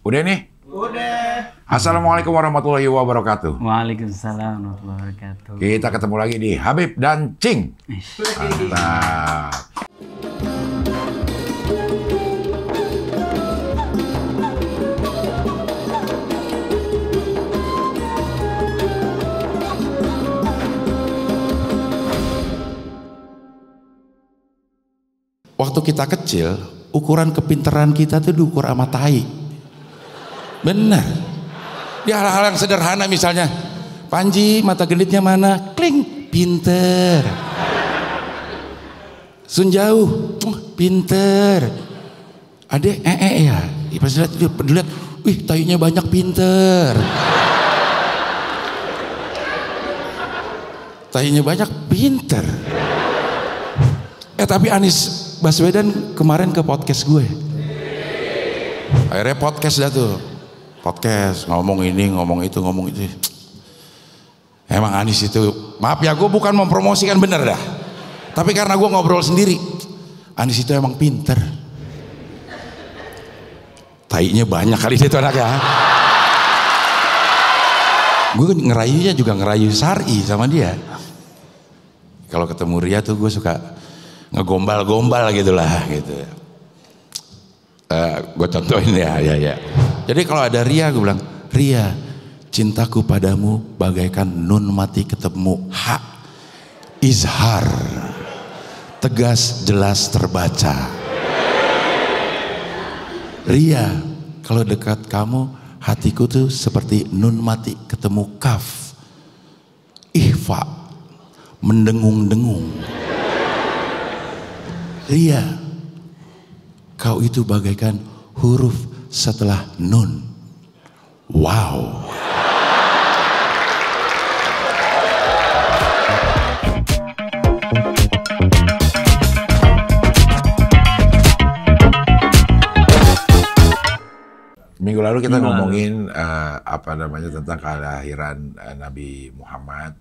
Udah nih? Udah. Assalamualaikum warahmatullahi wabarakatuh. Waalaikumsalam warahmatullahi wabarakatuh. Kita ketemu lagi di Habib dan Cing. Mantap. Waktu kita kecil, ukuran kepintaran kita tuh diukur sama tai. Benar. Di hal-hal yang sederhana misalnya, Panji mata genditnya mana? Kling, pinter. Sun jauh, pinter. Adek, ya. Pas lihat, wih tainya banyak, pinter. Tainya banyak, pinter. Tapi Anies Baswedan kemarin ke podcast gue. Akhirnya podcast dah tuh. Podcast, ngomong ini, ngomong itu, ngomong itu. Emang Anies itu, maaf ya, gue bukan mempromosikan, bener dah. Tapi karena gue ngobrol sendiri, Anies itu emang pinter. Tainya banyak kali dia tuh anaknya. Gue ngerayunya juga ngerayu Sari sama dia. Kalau ketemu Ria tuh gue suka ngegombal-gombal gitulah gitu. Gue contohin ya. Jadi kalau ada Ria, gue bilang, Ria, cintaku padamu bagaikan nun mati ketemu ha, izhar, tegas jelas terbaca. Ria, kalau dekat kamu hatiku tuh seperti nun mati ketemu kaf, ihfa, mendengung-dengung. Ria, kau itu bagaikan huruf setelah nun. Wow. Minggu lalu kita ngomongin tentang kelahiran Nabi Muhammad.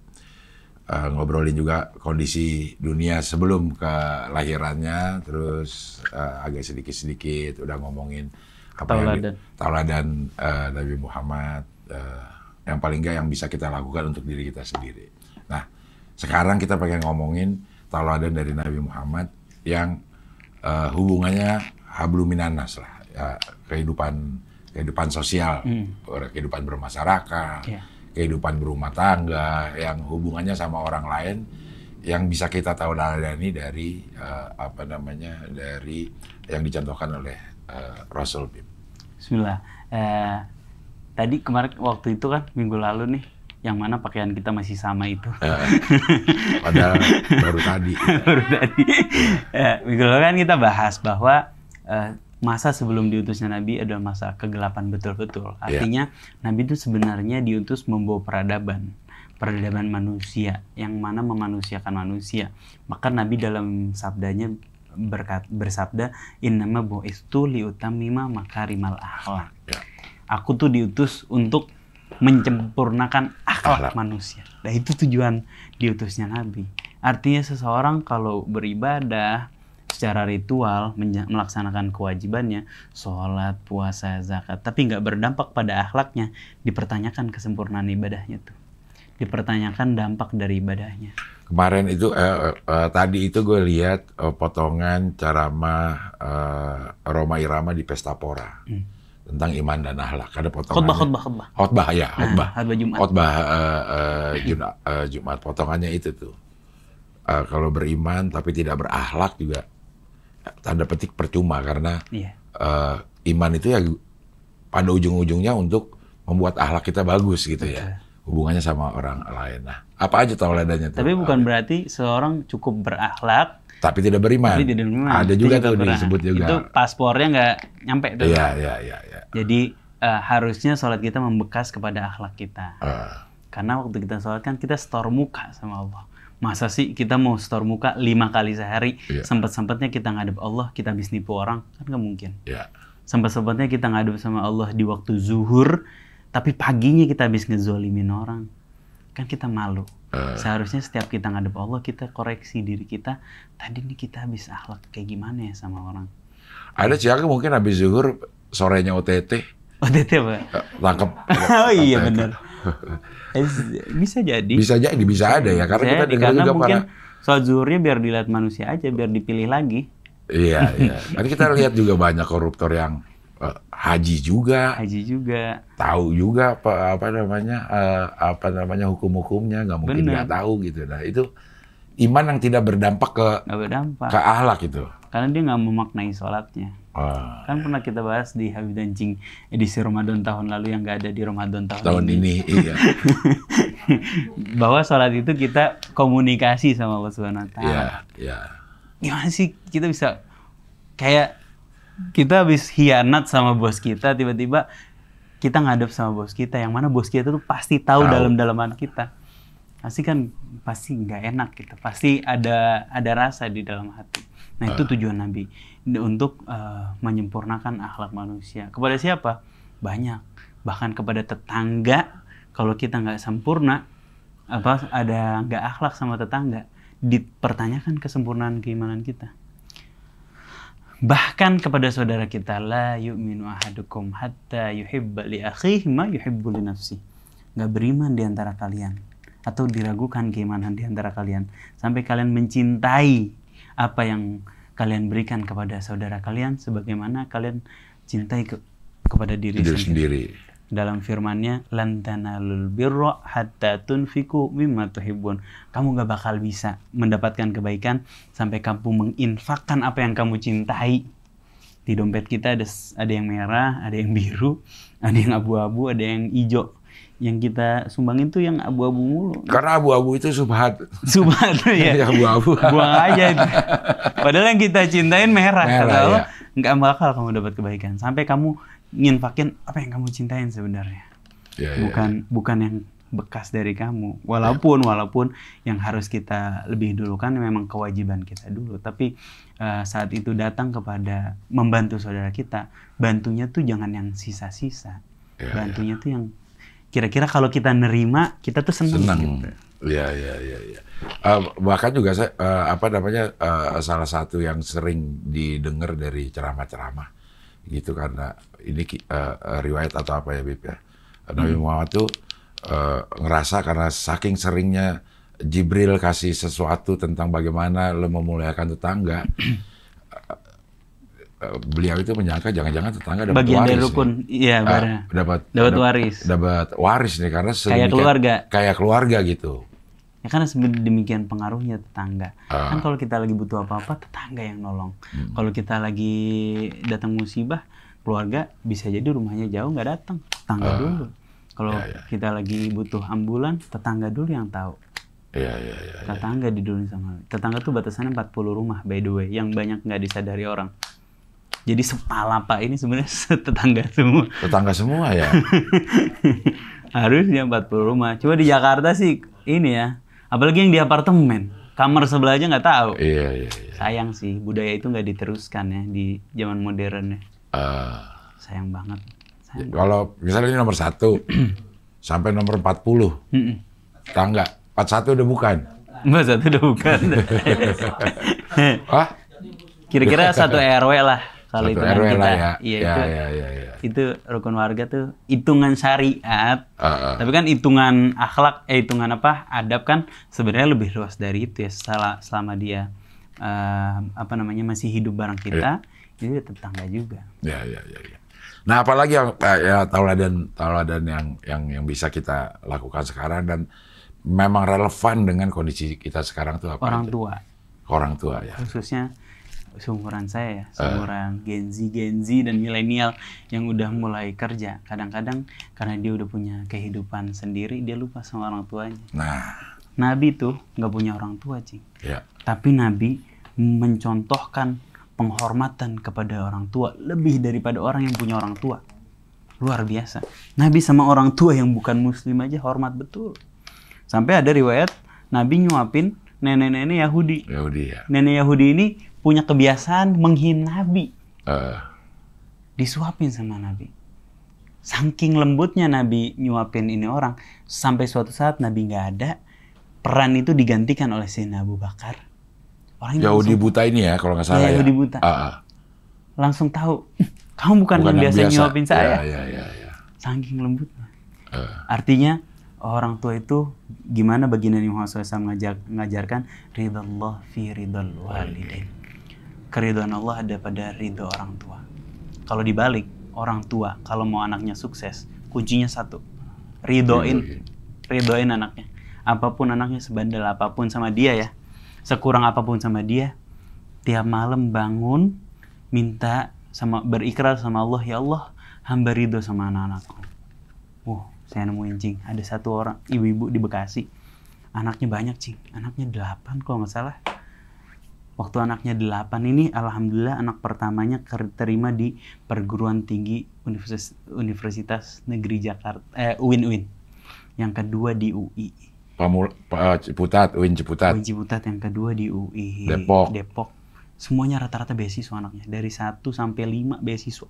Ngobrolin juga kondisi dunia sebelum kelahirannya, terus agak sedikit-sedikit udah ngomongin tauladan Nabi Muhammad, yang paling nggak yang bisa kita lakukan untuk diri kita sendiri. Nah, sekarang kita pengen ngomongin tauladan dari Nabi Muhammad yang hubungannya habluminanas lah, kehidupan sosial, kehidupan bermasyarakat. Kehidupan berumah tangga yang hubungannya sama orang lain yang bisa kita tauladani dari dari yang dicontohkan oleh Rasul. Bismillah. Tadi kemarin waktu itu kan minggu lalu nih, yang mana pakaian kita masih sama itu. Padahal baru tadi. Minggu lalu kan kita bahas bahwa masa sebelum diutusnya Nabi adalah masa kegelapan betul-betul. Artinya Nabi itu sebenarnya diutus membawa peradaban manusia, yang mana memanusiakan manusia. Maka Nabi dalam sabdanya bersabda, innama bu'istu liutammima makarimal akhlak. Aku tuh diutus untuk menyempurnakan akhlak manusia. Nah, itu tujuan diutusnya Nabi. Artinya seseorang kalau beribadah secara ritual, melaksanakan kewajibannya, sholat, puasa, zakat, tapi nggak berdampak pada akhlaknya, dipertanyakan kesempurnaan ibadahnya tuh. Dipertanyakan dampak dari ibadahnya. Kemarin itu, tadi itu gue lihat potongan ceramah Roma Irama di Pesta Pora. Tentang iman dan akhlak. Ada potongannya. Khotbah Jumat. Potongannya itu tuh. Kalau beriman tapi tidak berakhlak juga tanda petik percuma, karena iman itu ya pada ujung-ujungnya untuk membuat akhlak kita bagus gitu. Ya, hubungannya sama orang lain. Nah, apa aja tauladannya tuh? Tapi bukan berarti seorang cukup berakhlak tapi tidak beriman. Ada juga tuh disebut juga. Itu paspornya nggak nyampe tuh. Iya. Jadi harusnya sholat kita membekas kepada akhlak kita. Karena waktu kita sholat kan kita setor muka sama Allah. Masa sih kita mau setor muka 5 kali sehari, sempet-sempetnya kita ngadep Allah, kita habis nipu orang? Kan nggak mungkin. Sempet-sempetnya kita ngadep sama Allah di waktu zuhur, tapi paginya kita habis ngezolimin orang. Kan kita malu. Seharusnya setiap kita ngadep Allah, kita koreksi diri kita, tadi nih kita habis akhlak kayak gimana ya sama orang. Ada siapa mungkin habis zuhur, sorenya OTT, OTT apa? Tangkap. Oh iya benar. Bisa jadi. Bisa jadi, bisa ada ya. Karena kita dengar juga mungkin sholat zuhurnya biar dilihat manusia aja, biar dipilih lagi. Iya, iya. Karena kita lihat juga banyak koruptor yang haji juga. Tahu juga apa namanya hukum-hukumnya, nggak mungkin nggak tahu gitu. Nah itu iman yang tidak berdampak ke akhlak itu. Karena dia nggak memaknai sholatnya. Kan pernah kita bahas di Habib dan Cing edisi Ramadan tahun lalu yang nggak ada di Ramadan tahun ini. Iya. Bahwa sholat itu kita komunikasi sama Allah Subhanahu Wa Taala. Iya. Gimana sih kita bisa kayak kita habis hianat sama bos kita, tiba-tiba kita ngadep sama bos kita, yang mana bos kita tuh pasti tahu dalam-dalaman kita. Pasti nggak enak gitu. Pasti ada rasa di dalam hati. Nah itu tujuan Nabi untuk menyempurnakan akhlak manusia. Kepada siapa? Banyak. Bahkan kepada tetangga. Kalau kita nggak sempurna, ada nggak akhlak sama tetangga, dipertanyakan kesempurnaan keimanan kita. Bahkan kepada saudara kita, la yu'minu ahadukum hatta yuhibba li akhihi ma yuhibbu li nafsi. Nggak beriman di antara kalian, atau diragukan keimanan di antara kalian, sampai kalian mencintai apa yang kalian berikan kepada saudara kalian sebagaimana kalian cintai kepada diri sendiri. Dalam firman-Nya, lan tanalul birra hatta tunfiqu mimma tuhibbun. Kamu gak bakal bisa mendapatkan kebaikan sampai kamu menginfakkan apa yang kamu cintai. Di dompet kita ada yang merah, ada yang biru, ada yang abu-abu, ada yang hijau. Yang kita sumbangin tuh yang abu-abu mulu. Karena abu-abu itu subhat. Subhat ya. Abu-abu. Buang aja itu. Padahal yang kita cintain merah. Kata Allah, nggak bakal kamu dapat kebaikan sampai kamu nginfakin apa yang kamu cintain sebenarnya. Bukan yang bekas dari kamu. Walaupun yang harus kita lebih dulu kan memang kewajiban kita dulu. Tapi saat itu datang kepada membantu saudara kita, bantunya tuh jangan yang sisa-sisa. Bantunya tuh yang kira-kira kalau kita nerima, kita tuh senang. Gitu. Iya. Bahkan juga saya, salah satu yang sering didengar dari ceramah-ceramah gitu, karena ini riwayat atau apa ya Bib ya. Nabi Muhammad tuh ngerasa karena saking seringnya Jibril kasih sesuatu tentang bagaimana lo memuliakan tetangga, beliau itu menyangka jangan-jangan tetangga dapat bagian waris. Dari rukun, iya dapat waris. Dapat waris nih karena kayak keluarga gitu. Ya karena demikian pengaruhnya tetangga. Kan kalau kita lagi butuh apa-apa, tetangga yang nolong. Kalau kita lagi datang musibah, keluarga bisa jadi rumahnya jauh nggak datang, tetangga dulu. Kalau kita lagi butuh ambulan, tetangga dulu yang tahu. Tetangga diduluin sama. Tetangga tuh batasannya 40 rumah by the way, yang banyak nggak disadari orang. Jadi sepalapa ini sebenarnya tetangga semua. Tetangga semua ya? Harusnya 40 rumah. Coba di Jakarta sih ini ya. Apalagi yang di apartemen. Kamar sebelah aja nggak tahu. Iya. Sayang sih, budaya itu nggak diteruskan ya di zaman modern ya. Sayang banget. Kalau misalnya ini nomor 1, sampai nomor 40. Tangga. 41 udah bukan? 41 udah bukan. Kira-kira 1 RW lah. Kalau itu RW kita, lah ya. Iya. Itu rukun warga tuh hitungan syariat. Tapi kan hitungan akhlak, hitungan adab kan sebenarnya lebih luas dari itu ya. Selama dia masih hidup bareng kita, itu tetangga juga. Iya. Nah, apalagi yang tauladan yang bisa kita lakukan sekarang dan memang relevan dengan kondisi kita sekarang tuh apa? Orang tua ya. Khususnya seumuran saya ya, seumuran Gen Z dan milenial yang udah mulai kerja. Kadang-kadang karena dia udah punya kehidupan sendiri, dia lupa sama orang tuanya. Nah, Nabi tuh nggak punya orang tua, Cing. Ya. Tapi Nabi mencontohkan penghormatan kepada orang tua lebih daripada orang yang punya orang tua. Luar biasa. Nabi sama orang tua yang bukan muslim aja hormat betul. Sampai ada riwayat Nabi nyuapin nenek-nenek Yahudi. Ya. Nenek Yahudi ini punya kebiasaan menghina Nabi. Disuapin sama Nabi. Saking lembutnya Nabi nyuapin ini orang, sampai suatu saat Nabi nggak ada, peran itu digantikan oleh Sayyidina Abu Bakar. Yahudi buta ini ya, kalau nggak salah ya. Yahudi buta. langsung tahu kamu bukan yang biasa nyuapin saya. Ya. Saking lembutnya. Artinya orang tua itu gimana baginda Nabi Muhammad SAW mengajarkan ridallah fi ridal walidain. Keridhaan Allah ada pada ridho orang tua. Kalau dibalik, orang tua kalau mau anaknya sukses, kuncinya satu, ridoin anaknya. Apapun anaknya, sebandel apapun sama dia ya, sekurang apapun sama dia, tiap malam bangun minta berikrar sama Allah, ya Allah, hamba ridho sama anak-anakku. Saya nemuin Cing, ada satu orang ibu-ibu di Bekasi, anaknya banyak Cing, anaknya 8 kalau nggak salah. Waktu anaknya 8 ini, alhamdulillah anak pertamanya terima di perguruan tinggi Universitas Negeri Jakarta, UIN. Yang kedua di UI. Ciputat, UIN Ciputat. UIN Ciputat, yang kedua di UI Depok. Semuanya rata-rata beasiswa anaknya, dari 1 sampai 5 beasiswa.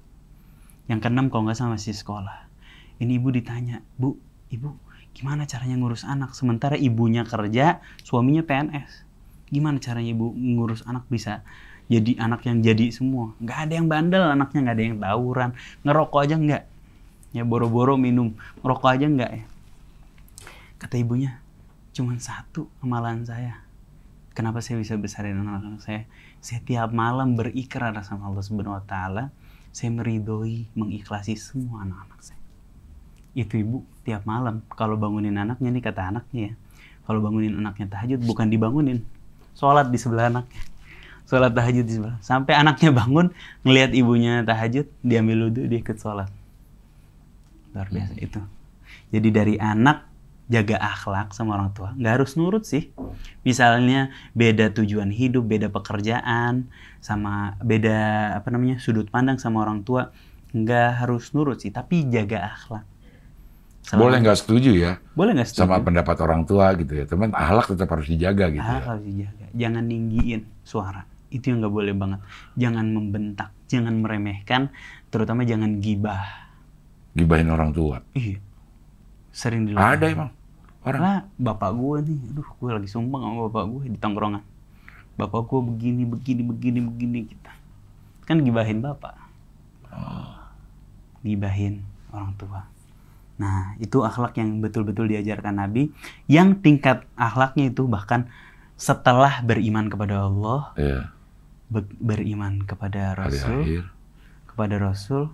Yang ke-6 kalau nggak salah masih sekolah. Ini ibu ditanya, ibu gimana caranya ngurus anak? Sementara ibunya kerja, suaminya PNS. Gimana caranya ibu ngurus anak bisa jadi anak yang jadi semua? Nggak ada yang bandel anaknya, nggak ada yang tawuran, ngerokok aja nggak. Ya boro-boro minum, ngerokok aja nggak ya. Kata ibunya, cuman satu amalan saya. Kenapa saya bisa besarin anak-anak saya? Saya tiap malam berikrar sama Allah Subhanahu Wa Taala, saya meridhoi, mengikhlasi semua anak-anak saya. Itu ibu tiap malam kalau bangunin anaknya nih, kata anaknya ya, kalau bangunin anaknya tahajud bukan dibangunin, sholat di sebelah anaknya, sholat tahajud di sebelah, sampai anaknya bangun ngelihat ibunya tahajud, diambil wudhu, dia ikut sholat. Luar biasa itu. Jadi dari anak jaga akhlak sama orang tua, nggak harus nurut sih. Misalnya beda tujuan hidup, beda pekerjaan, sama beda sudut pandang sama orang tua, nggak harus nurut sih, tapi jaga akhlak. Boleh nggak setuju ya? Boleh nggak setuju sama pendapat orang tua gitu ya, teman. Akhlak tetap harus dijaga gitu. Akhlak harus dijaga. Jangan ninggiin suara. Itu yang nggak boleh banget. Jangan membentak, jangan meremehkan, terutama jangan gibah. Gibahin orang tua. Iya. Sering dilakukan. Ada emang orang. Nah, bapak gue nih, gue lagi sumpah sama bapak gue di tongkrongan. Bapak gue begini kita. Kan gibahin bapak. Gibahin orang tua. Nah, itu akhlak yang betul-betul diajarkan Nabi, yang tingkat akhlaknya itu bahkan setelah beriman kepada Allah, beriman kepada Rasul,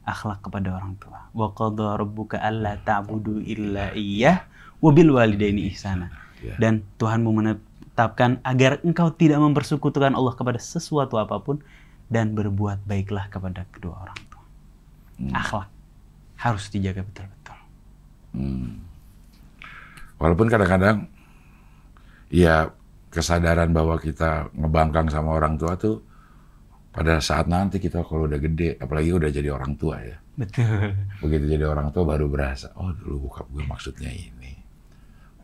akhlak kepada orang tua. Wa qadha rabbuka alla ta'budu illa iyyah wa bil walidaini ihsana. Dan Tuhanmu menetapkan agar engkau tidak mempersekutukan Allah kepada sesuatu apapun dan berbuat baiklah kepada kedua orang tua. Akhlak harus dijaga betul-betul. Walaupun kadang-kadang ya kesadaran bahwa kita ngebangkang sama orang tua tuh pada saat nanti kita kalau udah gede, apalagi udah jadi orang tua ya. Betul. Begitu jadi orang tua baru berasa, oh dulu bokap gue maksudnya ini.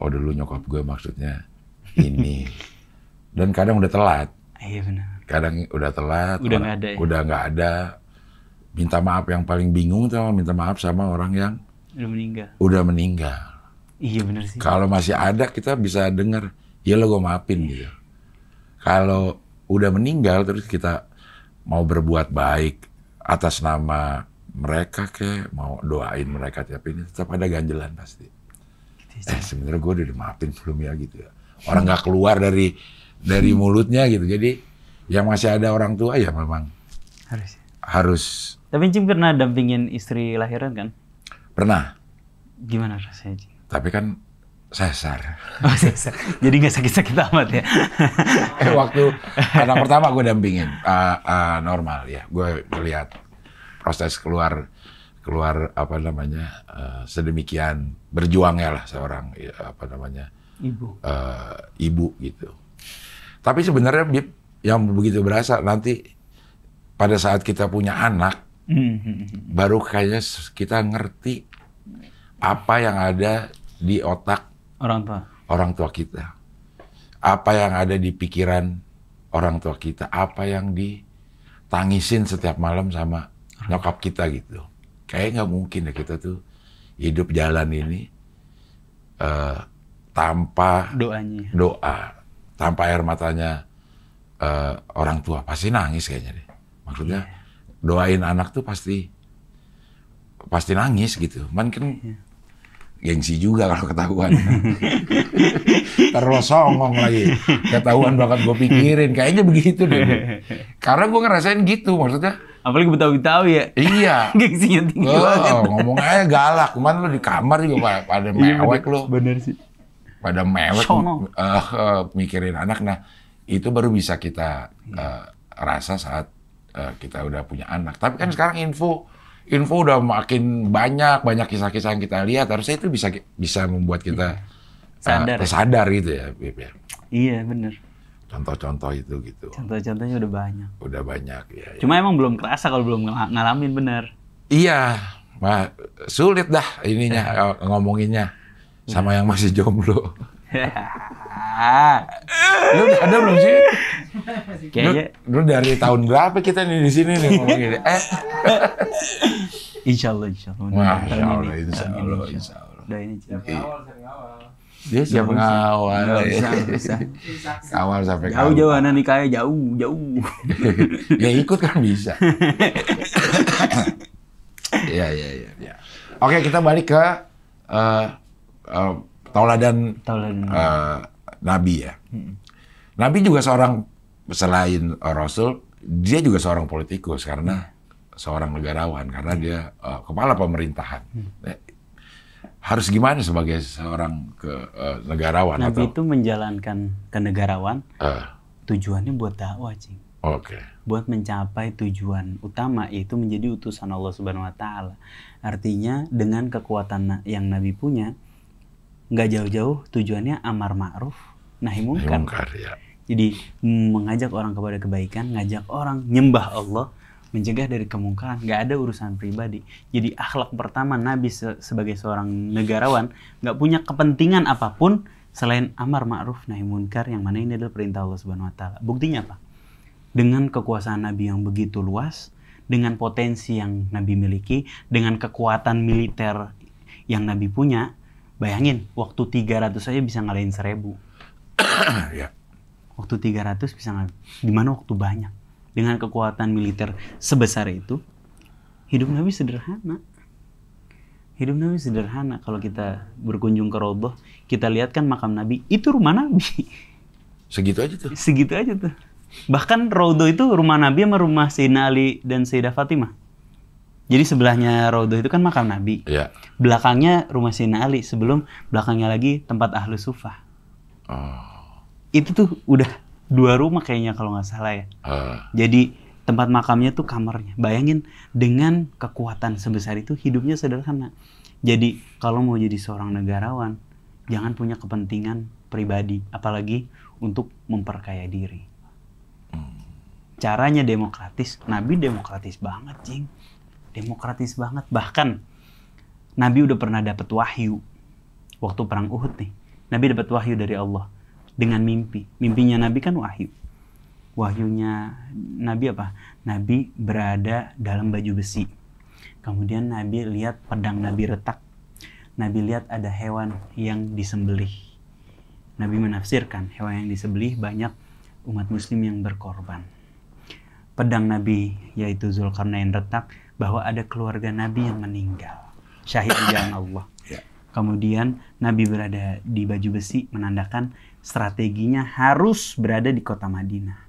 Oh dulu nyokap gue maksudnya ini. Dan kadang udah telat. Iya benar. Kadang udah telat. Udah nggak ada. Ya? Udah nggak ada. Minta maaf yang paling bingung tuh minta maaf sama orang yang udah meninggal. Iya benar sih. Kalau masih ada kita bisa dengar, ya lo gue maafin gitu. Kalau udah meninggal terus kita mau berbuat baik atas nama mereka mau doain mereka, tapi ini tetap ada ganjelan pasti. Sebenarnya gue udah dimaafin belum ya gitu ya. Orang nggak keluar dari mulutnya gitu. Jadi yang masih ada orang tua ya memang harus. Tapi Cing pernah dampingin istri lahiran kan? Pernah. Gimana rasanya Cing? Tapi kan sesar. Oh sesar. Jadi nggak sakit-sakit amat ya? Waktu anak pertama gue dampingin normal ya. Gue lihat proses keluar sedemikian berjuangnya lah seorang ibu gitu. Tapi sebenarnya Bib, yang begitu berasa nanti pada saat kita punya anak baru kayaknya kita ngerti apa yang ada di otak orang tua kita, apa yang ada di pikiran orang tua kita, apa yang ditangisin setiap malam sama nyokap kita gitu. Kayak nggak mungkin ya kita tuh hidup jalan ini tanpa doa, tanpa air matanya orang tua. Pasti nangis kayaknya deh. Maksudnya doain anak tuh pasti nangis gitu. Man kan gengsi juga kalau ketahuan. Terus songong lagi. Ketahuan bakal gue pikirin. Kayaknya begitu deh. Karena gue ngerasain gitu maksudnya. Apalagi Betawi-Betawi ya. Iya. Gengsinya tinggi banget. Ngomong aja galak. Kemarin lu di kamar juga pada mewek lu. Bener sih. Pada mewek mikirin anak. Nah itu baru bisa kita rasa saat kita udah punya anak. Tapi kan sekarang info udah makin banyak kisah-kisah yang kita lihat. Harusnya itu bisa membuat kita sadar gitu ya, Bib. Iya bener. Contoh-contoh itu gitu. Contoh-contohnya udah banyak. Udah banyak ya. Cuma emang belum kerasa kalau belum ngalamin bener. Iya, sulit dah ininya ngomonginnya sama yang masih jomblo. Lu udah ada belum sih? Kayaknya lu dari tahun berapa kita nih di sini nih ngomongin? Insya Allah. Insya Allah. Doain aja. Dia siap ngawal. Bisa. Awal sampai Jauh anak nikahnya jauh. Ya ikut kan bisa. Iya. Oke, kita balik ke tauladan Nabi ya. Nabi juga selain Rasul, dia juga seorang politikus karena seorang negarawan, karena dia kepala pemerintahan. Harus gimana sebagai seorang negarawan? Nabi itu menjalankan kenegarawan, tujuannya buat dakwah, Cing. Oke. Buat mencapai tujuan utama, yaitu menjadi utusan Allah Subhanahu Wa Taala. Artinya dengan kekuatan yang Nabi punya, nggak jauh-jauh tujuannya amar ma'ruf, nahi mungkar. Ya. Jadi mengajak orang kepada kebaikan, ngajak orang nyembah Allah, mencegah dari kemungkaran, nggak ada urusan pribadi. Jadi akhlak pertama Nabi sebagai seorang negarawan nggak punya kepentingan apapun selain amar ma'ruf nahi munkar, yang mana ini adalah perintah Allah Subhanahu Wa Taala. Buktinya apa? Dengan kekuasaan Nabi yang begitu luas, dengan potensi yang Nabi miliki, dengan kekuatan militer yang Nabi punya, bayangin waktu 300 saja bisa ngalahin 1000. Ya. Waktu 300 bisa ngalahin. Gimana waktu banyak? Dengan kekuatan militer sebesar itu, hidup Nabi sederhana. Hidup Nabi sederhana. Kalau kita berkunjung ke Raudhah, kita lihat kan makam Nabi, itu rumah Nabi. Segitu aja tuh? Segitu aja tuh. Bahkan Raudhah itu rumah Nabi sama rumah Sayyidina Ali dan Sayyidah Fatimah. Jadi sebelahnya Raudhah itu kan makam Nabi. Iya. Belakangnya rumah Sayyidina Ali, sebelum belakangnya lagi tempat Ahlus Sufah. Itu tuh udah 2 rumah kayaknya kalau nggak salah ya. Jadi tempat makamnya tuh kamarnya. Bayangin dengan kekuatan sebesar itu hidupnya sederhana. Jadi kalau mau jadi seorang negarawan, jangan punya kepentingan pribadi, apalagi untuk memperkaya diri. Caranya demokratis, Nabi demokratis banget, Cing. Demokratis banget. Bahkan Nabi udah pernah dapat wahyu waktu perang Uhud nih. Nabi dapat wahyu dari Allah dengan mimpi. Mimpinya Nabi kan wahyu. Wahyunya Nabi apa? Nabi berada dalam baju besi. Kemudian Nabi lihat pedang Nabi retak. Nabi lihat ada hewan yang disembelih. Nabi menafsirkan hewan yang disembelih banyak umat muslim yang berkorban. Pedang Nabi yaitu Zulkarnain retak, bahwa ada keluarga Nabi yang meninggal syahid di jalan Allah. Kemudian Nabi berada di baju besi, menandakan strateginya harus berada di kota Madinah.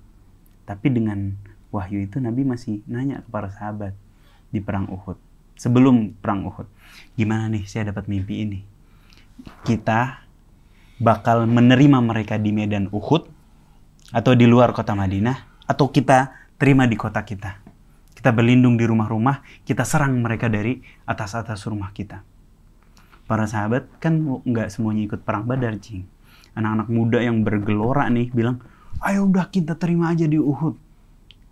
Tapi dengan wahyu itu Nabi masih nanya ke para sahabat di perang Uhud, sebelum perang Uhud, gimana nih saya dapat mimpi ini, kita bakal menerima mereka di medan Uhud atau di luar kota Madinah, atau kita terima di kota kita. Kita berlindung di rumah-rumah, kita serang mereka dari atas-atas rumah kita. Para sahabat kan nggak semuanya ikut perang Badar, Cing. Anak-anak muda yang bergelora nih bilang, ayo udah kita terima aja di Uhud.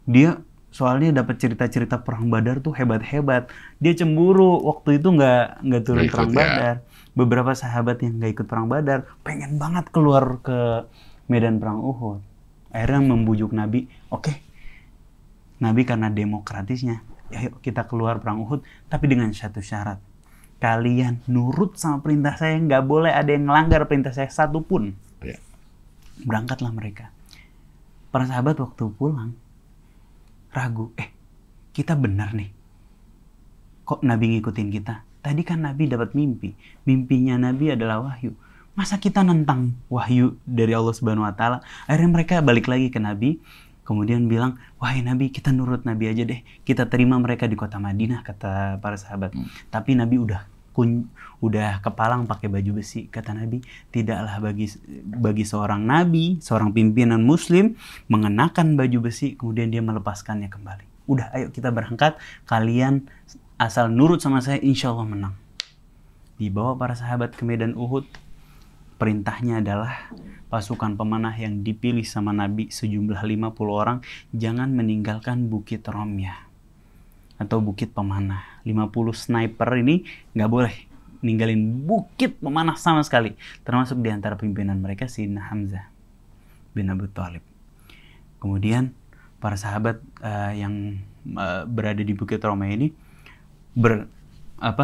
Dia soalnya dapat cerita-cerita perang Badar tuh hebat-hebat. Dia cemburu waktu itu nggak turun perang Badar. Beberapa sahabat yang nggak ikut perang Badar pengen banget keluar ke medan perang Uhud. Akhirnya membujuk Nabi, oke. Nabi karena demokratisnya, ayo kita keluar perang Uhud, tapi dengan satu syarat. Kalian nurut sama perintah saya, nggak boleh ada yang melanggar perintah saya satupun. Berangkatlah mereka. Para sahabat waktu pulang, ragu, kita benar nih. Kok Nabi ngikutin kita? Tadi kan Nabi dapat mimpi. Mimpinya Nabi adalah wahyu. Masa kita nentang wahyu dari Allah Subhanahu wa taala? Akhirnya mereka balik lagi ke Nabi, kemudian bilang, "Wahai Nabi, kita nurut Nabi aja deh. Kita terima mereka di kota Madinah," kata para sahabat. Tapi Nabi udah kepalang pakai baju besi. Kata Nabi, tidaklah bagi seorang nabi, seorang pimpinan muslim mengenakan baju besi kemudian dia melepaskannya kembali. Udah, ayo kita berangkat, kalian asal nurut sama saya, insya Allah menang. Dibawa para sahabat ke medan Uhud. Perintahnya adalah pasukan pemanah yang dipilih sama Nabi sejumlah 50 orang jangan meninggalkan Bukit Romyah atau Bukit Pemanah. 50 sniper ini nggak boleh ninggalin Bukit Pemanah sama sekali. Termasuk di antara pimpinan mereka Sayyidina Hamzah bin Abu Thalib. Kemudian para sahabat yang berada di Bukit Romyah ini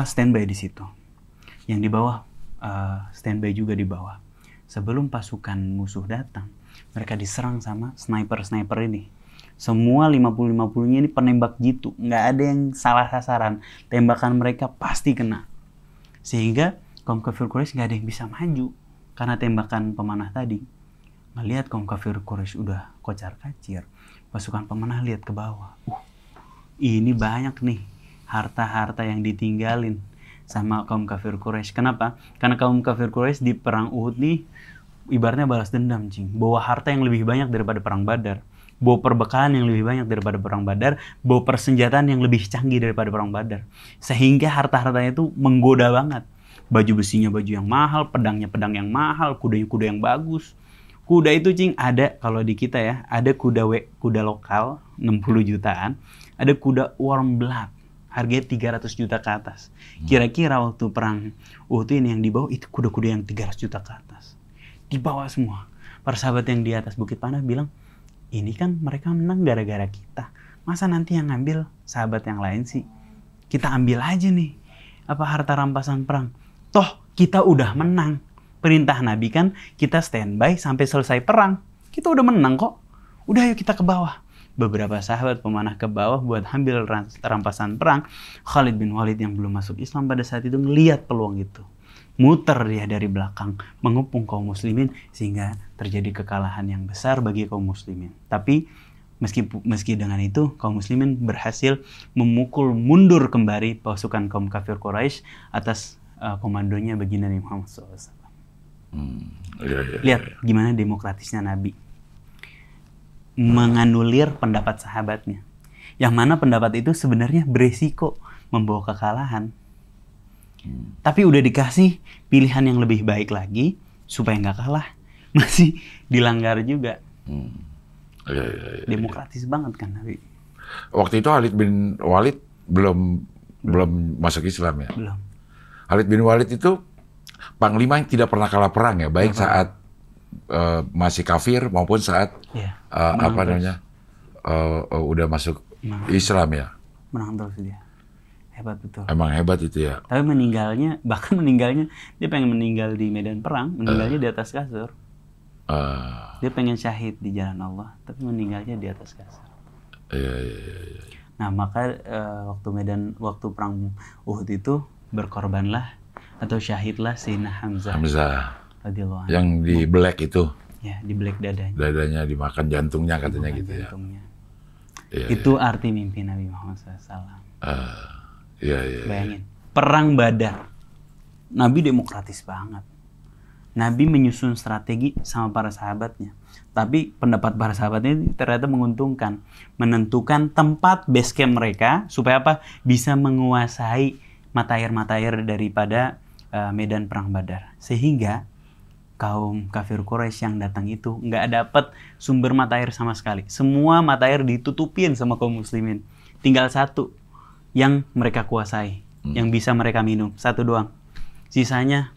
standby di situ. Yang di bawah standby juga di bawah. Sebelum pasukan musuh datang, mereka diserang sama sniper ini. Semua 50-50-nya ini penembak jitu, nggak ada yang salah sasaran. Tembakan mereka pasti kena. Sehingga kaum kafir Quraisy nggak ada yang bisa maju karena tembakan pemanah tadi. Ngelihat kaum kafir Quraisy udah kocar-kacir, pasukan pemanah lihat ke bawah. Ini banyak nih harta-harta yang ditinggalin sama kaum kafir Quraisy. Kenapa? Karena kaum kafir Quraisy di perang Uhud nih ibaratnya balas dendam, cing. Bawa harta yang lebih banyak daripada perang Badar. Bawa perbekalan yang lebih banyak daripada perang Badar. Bawa persenjataan yang lebih canggih daripada perang Badar. Sehingga harta-hartanya itu menggoda banget. Baju besinya baju yang mahal, pedangnya pedang yang mahal, kudanya kuda yang bagus. Kuda itu, cing, ada kalau di kita ya, ada kuda lokal 60 jutaan, ada kuda warm blood harganya 300 juta ke atas. Kira-kira waktu perang Uhud ini yang dibawa itu kuda-kuda yang 300 juta ke atas. Dibawa semua. Para sahabat yang di atas Bukit Panah bilang, ini kan mereka menang gara-gara kita. Masa nanti yang ngambil sahabat yang lain sih? Kita ambil aja nih harta rampasan perang. Toh kita udah menang. Perintah Nabi kan kita standby sampai selesai perang. Kita udah menang kok. Udah yuk kita ke bawah. Beberapa sahabat pemanah ke bawah buat ambil rampasan perang. Khalid bin Walid yang belum masuk Islam pada saat itu ngelihat peluang itu. Muter dia dari belakang, mengepung kaum muslimin sehingga terjadi kekalahan yang besar bagi kaum muslimin. Tapi meski dengan itu kaum muslimin berhasil memukul mundur kembali pasukan kaum kafir Quraisy atas komandonya baginda Nabi Muhammad SAW. Lihat gimana demokratisnya Nabi. Menganulir pendapat sahabatnya. Yang mana pendapat itu sebenarnya beresiko membawa kekalahan. Tapi udah dikasih pilihan yang lebih baik lagi supaya nggak kalah. Masih dilanggar juga. Demokratis banget kan Nabi. Waktu itu Khalid bin Walid belum masuk Islam ya? Belum. Khalid bin Walid itu panglima yang tidak pernah kalah perang ya, baik saat masih kafir maupun saat udah masuk Islam ya. Menang terus dia. Hebat betul. Emang hebat itu ya. Tapi meninggalnya dia pengen meninggal di medan perang, meninggalnya di atas kasur. Dia pengen syahid di jalan Allah, tapi meninggalnya di atas kasur. Iya. Nah maka waktu perang Uhud itu berkorbanlah atau syahidlah Sayyidina Hamzah. Yang di belek itu. Ya, di belek dadanya. Dadanya dimakan jantungnya katanya gitu jantungnya. Ya. Itu arti mimpi Nabi Muhammad SAW. Iya. Bayangin, perang Badar. Nabi demokratis banget. Nabi menyusun strategi sama para sahabatnya. Tapi pendapat para sahabatnya ternyata menguntungkan. Menentukan tempat base camp mereka supaya bisa menguasai mata air daripada medan perang Badar. Sehingga kaum kafir Quraisy yang datang itu nggak dapat sumber mata air sama sekali. Semua mata air ditutupin sama kaum muslimin. Tinggal satu yang mereka kuasai, yang bisa mereka minum. Satu doang. Sisanya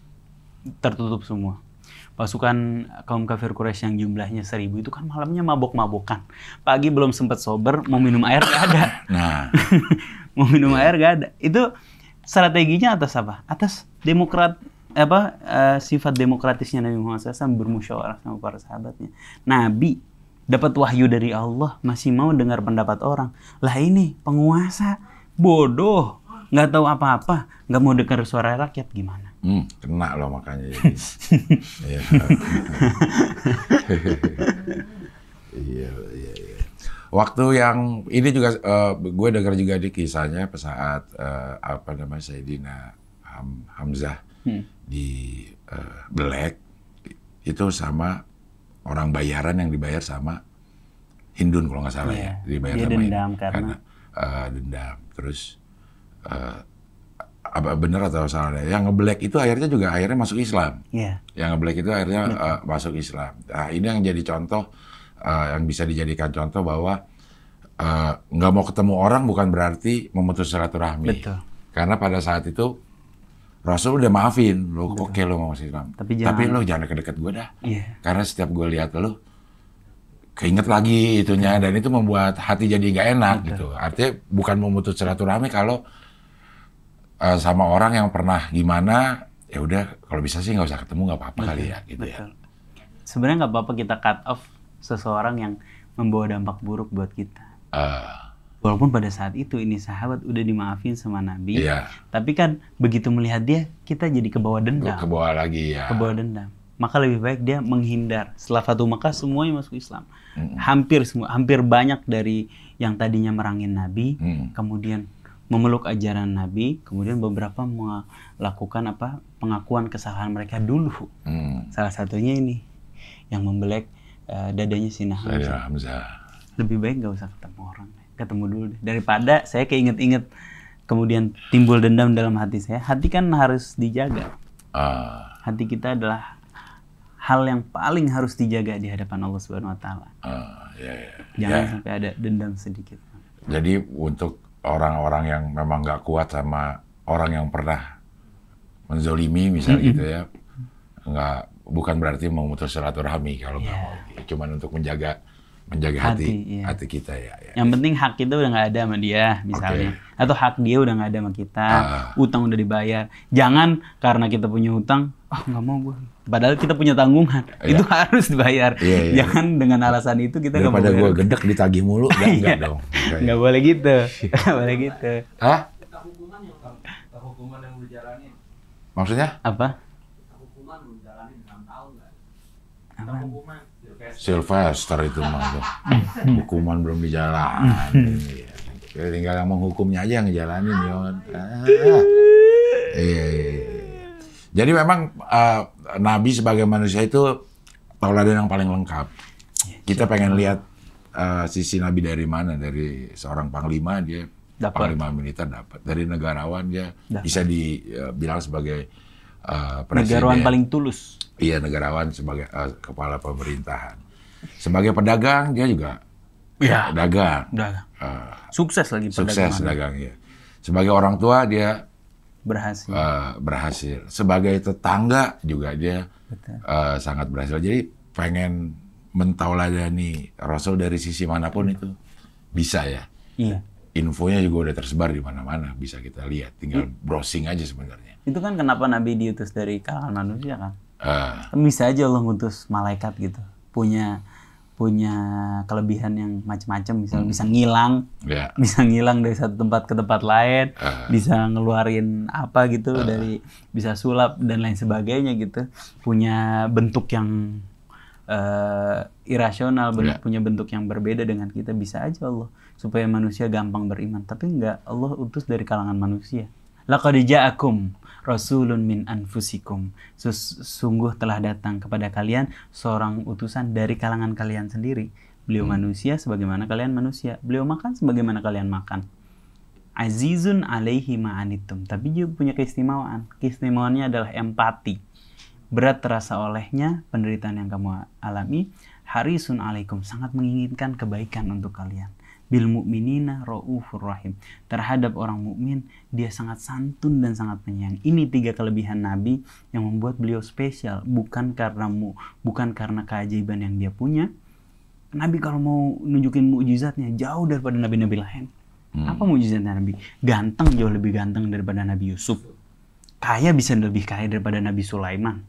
tertutup semua. Pasukan kaum kafir Quraisy yang jumlahnya 1000 itu kan malamnya mabok-mabokan. Pagi belum sempat sober, mau minum air nggak ada. Mau minum air nggak ada. Itu strateginya atas apa? Atas sifat demokratisnya Nabi Muhammad SAW bermusyawarah sama para sahabatnya. Nabi dapat wahyu dari Allah, masih mau dengar pendapat orang. Lah ini penguasa bodoh, nggak tahu apa-apa, nggak mau dengar suara rakyat, gimana? Kena loh makanya jadi. Iya. Iya. Waktu yang ini juga gue dengar juga di kisahnya saat Sayyidina Hamzah di Black itu sama orang bayaran yang dibayar sama Hindun kalau nggak salah ya, dibayar dia sama dendam karena dendam. Terus apa benar atau salah? Yang nge-Black itu akhirnya masuk Islam. Iya. Yang nge-Black itu akhirnya masuk Islam. Nah, ini yang jadi contoh, yang bisa dijadikan contoh bahwa nggak mau ketemu orang bukan berarti memutus silaturahmi. Betul. Karena pada saat itu Rasul udah maafin lo, oke lo mau masuk Islam. Tapi lo jangan deket-deket gue dah. Iya. Karena setiap gue lihat lo, keinget lagi itunya, dan itu membuat hati jadi nggak enak gitu. Artinya bukan memutus silaturahmi kalau sama orang yang pernah gimana, ya udah kalau bisa sih nggak usah ketemu, nggak apa-apa kali ya gitu. Betul. Sebenarnya nggak apa-apa kita cut off seseorang yang membawa dampak buruk buat kita. Walaupun pada saat itu ini sahabat udah dimaafin sama Nabi, tapi kan begitu melihat dia, kita jadi kebawa dendam. Kebawa lagi ya. Kebawa dendam. Maka lebih baik dia menghindar. Setelah Fatu Makkah semuanya masuk Islam. Hampir banyak dari yang tadinya merangin Nabi, kemudian memeluk ajaran Nabi, kemudian beberapa melakukan pengakuan kesalahan mereka dulu. Salah satunya ini yang membelek dadanya Sina Hamzah. Lebih baik nggak usah ketemu orang, ketemu dulu deh. Daripada saya keinget-inget kemudian timbul dendam dalam hati saya. Hati kan harus dijaga. Hati kita adalah hal yang paling harus dijaga di hadapan Allah Subhanahu Wa Taala. Jangan sampai ada dendam sedikit. Jadi untuk orang-orang yang memang nggak kuat sama orang yang pernah menzolimi misalnya gitu ya, bukan berarti memutus silaturahmi kalau nggak mau. Cuman untuk menjaga hati kita ya. Yang penting hak kita udah nggak ada sama dia misalnya, atau hak dia udah nggak ada sama kita, utang udah dibayar. Jangan karena kita punya utang, nggak mau gue. Padahal kita punya tanggungan, itu harus dibayar. Jangan dengan alasan itu kita nggak mau. Daripada gue gedek ditagih mulu, enggak dong. Nggak boleh gitu, nggak boleh gitu. Hukuman yang dijalanin. Maksudnya? Apa? Hukuman dijalanin 6 tahun nggak? Hukuman. Sylvester itu mah hukuman belum dijalanin. Tinggal yang menghukumnya aja yang ngejalanin Yon. Jadi memang Nabi sebagai manusia itu tauladan yang paling lengkap. Kita pengen lihat sisi Nabi dari mana, dari seorang panglima dia panglima militer dapat, dari negarawan dia bisa dibilang sebagai presiden. Negarawan paling tulus. Iya, negarawan sebagai kepala pemerintahan. Sebagai pedagang dia juga dagang. Sukses lagi pedagang. Sukses dagang ya. Sebagai orang tua dia berhasil. Sebagai tetangga juga dia sangat berhasil. Jadi pengen mentauladani Rasul dari sisi manapun itu bisa ya. Iya. Infonya juga udah tersebar di mana-mana, bisa kita lihat. Tinggal browsing aja sebenarnya. Itu kan kenapa Nabi diutus dari kalangan manusia kan? Bisa aja Allah ngutus malaikat gitu, punya kelebihan yang macam-macam, misalnya bisa ngilang dari satu tempat ke tempat lain, bisa ngeluarin apa gitu bisa sulap dan lain sebagainya gitu, punya bentuk yang irasional, punya bentuk yang berbeda dengan kita, bisa aja Allah supaya manusia gampang beriman. Tapi enggak, Allah utus dari kalangan manusia. Laqad ja'akum rasulun min anfusikum. Sungguh telah datang kepada kalian seorang utusan dari kalangan kalian sendiri. Beliau manusia sebagaimana kalian manusia. Beliau makan sebagaimana kalian makan. Azizun alaihi ma'anitum. Tapi juga punya keistimewaan. Keistimewaannya adalah empati. Berat terasa olehnya penderitaan yang kamu alami. Harisun alaikum. Sangat menginginkan kebaikan untuk kalian. Bil mu'minina ra'ufur rahim. Terhadap orang mukmin dia sangat santun dan sangat penyayang. Ini 3 kelebihan Nabi yang membuat beliau spesial, bukan karena keajaiban yang dia punya. Nabi kalau mau nunjukin mukjizatnya jauh daripada nabi-nabi lain. Apa mukjizatnya Nabi? Ganteng, jauh lebih ganteng daripada Nabi Yusuf. Kaya bisa lebih kaya daripada Nabi Sulaiman.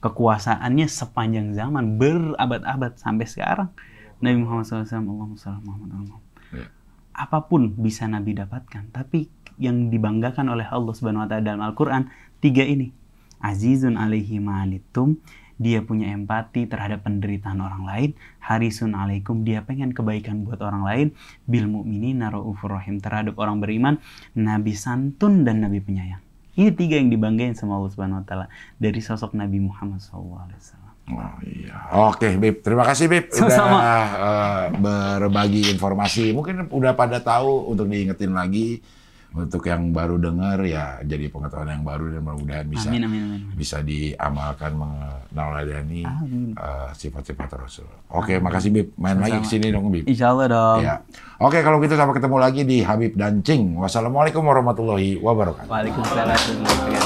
Kekuasaannya sepanjang zaman, berabad-abad sampai sekarang Nabi Muhammad SAW, Allahumma shalli ala Muhammad. Ya. Apapun bisa Nabi dapatkan, tapi yang dibanggakan oleh Allah Subhanahu wa taala dalam Al-Qur'an 3 ini. Azizun alaihi ma'anittum, dia punya empati terhadap penderitaan orang lain. Harisun alaikum, dia pengen kebaikan buat orang lain. Bil mu'minina raufur rahim, terhadap orang beriman Nabi santun dan Nabi penyayang. Ini 3 yang dibanggain sama Allah Subhanahu wa taala dari sosok Nabi Muhammad SAW. Oh iya. Oke, Bib. Terima kasih, Bib. Sama-sama. Udah berbagi informasi. Mungkin udah pada tahu, untuk diingetin lagi. Untuk yang baru dengar ya jadi pengetahuan yang baru, dan mudah-mudahan bisa Amin. bisa diamalkan, meneladani Amin. sifat-sifat Rasul. Oke, makasih Bib. Main lagi kesini dong, Bib. Insya Allah dong. Ya. Oke, kalau gitu sampai ketemu lagi di Habib dan Cing. Wassalamualaikum warahmatullahi wabarakatuh. Waalaikumsalam warahmatullahi wabarakatuh.